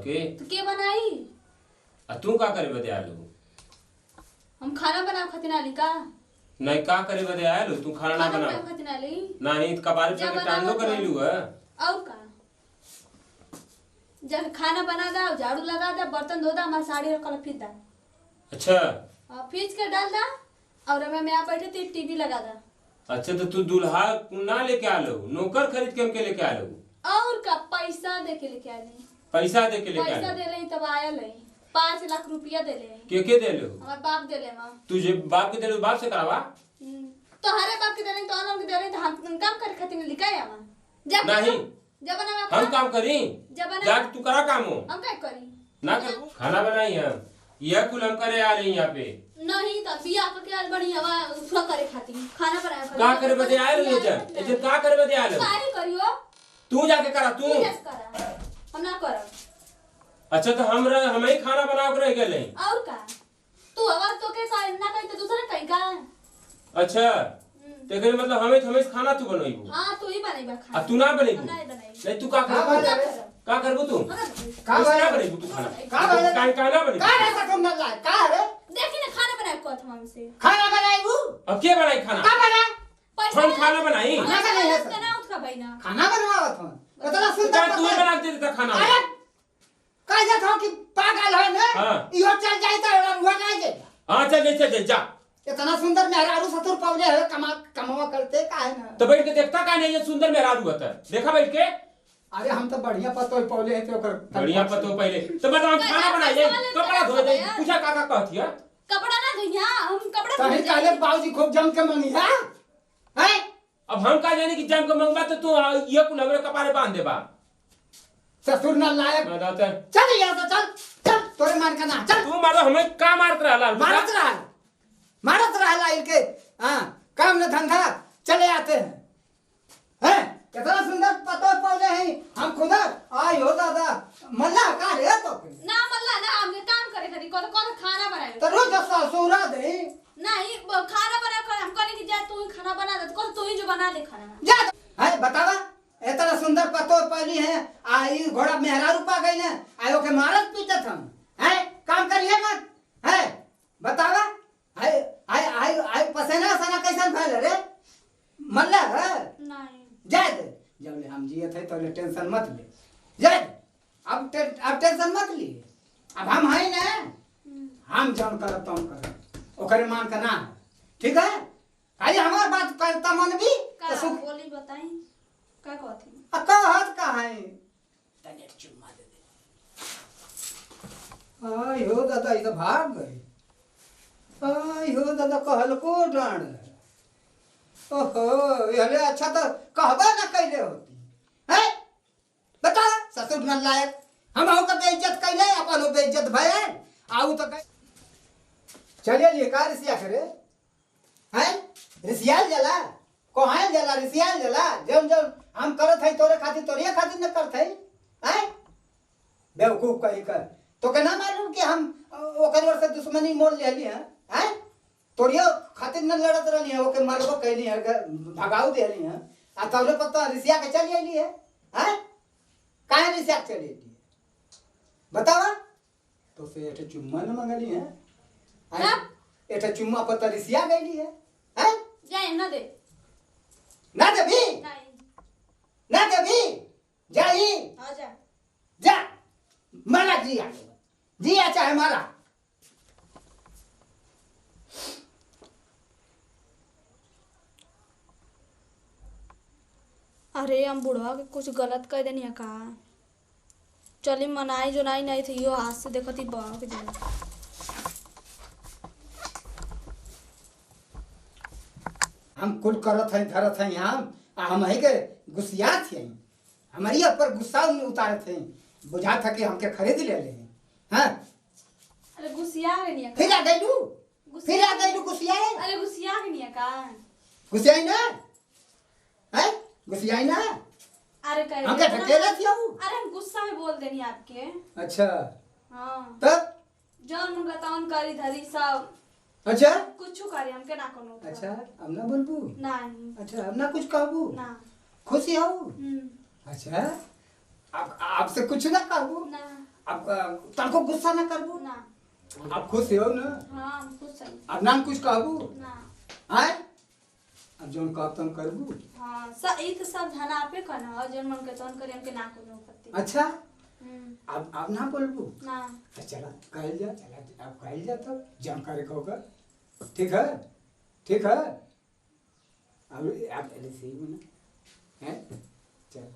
के तो के बनाई? आ तू का करे बदे आलू? हम खाना बनाव खातिर आली का? नहीं का करे बदे आलू? तू खाना ना बना बनाव खातिर आली? नहीं कबारी पे के टांडो करेलू है और का? जब खाना बना दा, झाड़ू लगा दा, बर्तन धो दा, हमारी साड़ी रखल फिर दा। अच्छा फीच कर डाल दा और मैं यहाँ बैठे थे टीवी लगा दा। अच्छा तो तू दूल्हा ना लेके आलो, नौकर खरीद के हमके लेके आलो? और का पैसा दे के लेके आले? पैसा दे के लेके पैसा आलो? दे ले तब आया ले 5 लाख रुपया दे ले। के दे लो? हमारे बाप दे ले मां। तुझे बाप के दे लो, बाप से करावा? तो हरे बाप के दे ले तो और के दे ले तो हम काम कर खातिर लिखाया मां। जब नहीं जब हम काम करी जा तू करा काम हो हम क्या करी ना कर खाना बनाई हम यह कुल हम करे आ रही यहाँ पे नहीं तो बिया को क्या बड़ी हवा उसका करे खातिर खाना बनाया का करे बदे आए लो ये का करे बदे आए लो सारी करियो तू जाके करा तू करा हम ना करब। अच्छा तो हम ही खाना बनाओ रह गए और का तू आवाज तो के ना कहीं तो दूसरे कहीं का। अच्छा तेरे मतलब हमें खाना तू बनोइबू? हां तू ही बनेबा खाना। आ तू ना बनेबू? नहीं तू का करबू तू का बनेबू तू खाना का ना बनेबू का ऐसा कम ना लाए का रे देखी ना खाना बनाए को हमसे खाना बनाईबू अब के बनाई खाना का बना हम खाना बनाई खाना बनाई है ना उसका भाईना खाना बनावत हूं इतना तो सुंदर तू ही बना के देता खाना अरे का जात हो कि पागल है ना हां इहो चल जाई तो हुआ का जे हां चल जा इतना सुंदर मेहरारू ससुर पौले है कमावा करते का है ना तो बैठ के देखता का नहीं ये सुंदर मेहरारू होता है देखा बैठ के अरे हम तो बढ़िया पतो पौले है तो ओकर बढ़िया पतो पहले तो मतलब हम खाना बनाइए कपड़ा धो दे पूछा का कहती है कपड़ा ना धोइया हम कपड़ा कहीं काले बाबूजी खूब जम के मंगी है हैं अब हम का जाने कि जम के मंगवा तो तू ये कुल हमरे कपारे बांध देबा ससुर ना लायक बताते चल यहां से चल तोरे मार के ना चल तू मारो हमें का मारत रहला मारत रहा इनके हाँ काम न धंधा चले आते हैं कितना सुंदर पतो पौधे हैं हम खुदा आई हो दादा मल्ला का रे तो ना मल्ला ना हमने काम करे खरी कौन खाना बनाए तो रोज ससुरा दे नहीं खाना बना कर हम कहने कि जा तू ही खाना बना दे कौन तू ही जो बना दे खाना जा है बतावा इतना सुंदर पतो पौली है आई घोड़ा मेहरारू पा गई ना आयो के मारत पीटत हम है काम करिए मत है बतावा आई आई आई आई पसेना सना कैसन भइल रे मल्ला है नहीं जा दे जब ले हम जिए थे तो ले टेंशन मत ले जा अब टेंशन मत ली अब हम हैं ना हम जौन करब तौन करब ओकरे मान के ना ठीक है खाली हमार बात करता मन भी का बोली बताई का कहती कहत का है तने चुम्मा दे दे आई हो दादा ये तो भाग गए आई हो दादा कहल को डांड ओहो ये अच्छा तो कहबा ना कैले होती है बता ससुर न लायक हम हो के बेइज्जत कैले अपन बेइज्जत भए आउ तो चलिए ये का रिसिया करे हैं रिसियाल जला कोहाल जला रिसियाल जला जब जब हम करत है तोरे खातिर तोरे खातिर न करत है हैं बेवकूफ कही कर तो के ना मालूम कि हम ओकर वर से दुश्मनी मोड़ लेली हैं हैं तोरियो खातिर न लड़त रहली है ओके मारबो कहली है भगाऊ देली है आ तोरे पता रिसिया के चली आइली है हैं काहे रिसिया के चली आइली बतावा तो से एठे चुम्मा न मंगली है हैं एठे चुम्मा पता रिसिया गईली है हैं जाए ना दे ना देबी नहीं ना देबी जाई आ जा जा मारा जिया चाहे मारा अरे हम बुढ़वा के कुछ गलत कह देनी है का चली मनाई जो नहीं थी यो हाथ से देखती बड़ा के दिन हम कुल करत है धरत है हम ही के गुस्सिया थे हमारी ऊपर गुस्सा उतारे थे बुझा था कि हमके खरीद ले ले हाँ अरे गुस्सिया के नहीं है फिर आ गईलू गुस्सिया अरे गुस्सिया के नहीं है का गुस्सियाई ना है गुस्सियाई ना अरे कह हमके ढकेला थी अरे हम गुस्सा में बोल देनी आपके अच्छा हाँ तब जौन मुंगा तौन करी धरी सब अच्छा कुछ करी हमके ना कोनो अच्छा अब ना बोलबू नहीं अच्छा अब ना कुछ कहबू ना खुशी हो हम्म अच्छा अब आपसे कुछ ना कहबू ना अब तनको गुस्सा ना करबू ना अब खुश हो ना हाँ हम खुश हैं अब ना कुछ कहबू ना आय अब जोन कहब तुम करबू हाँ ई तो सब धना आपे करना और जन मन के तोन करे हमके ना कोनो पत्ती अच्छा हम्म, अब ना बोलबू ना तो चला कहल जा चला अब कहल जा तब जौन करे को होगा ठीक है अब ऐसे ही बना है चल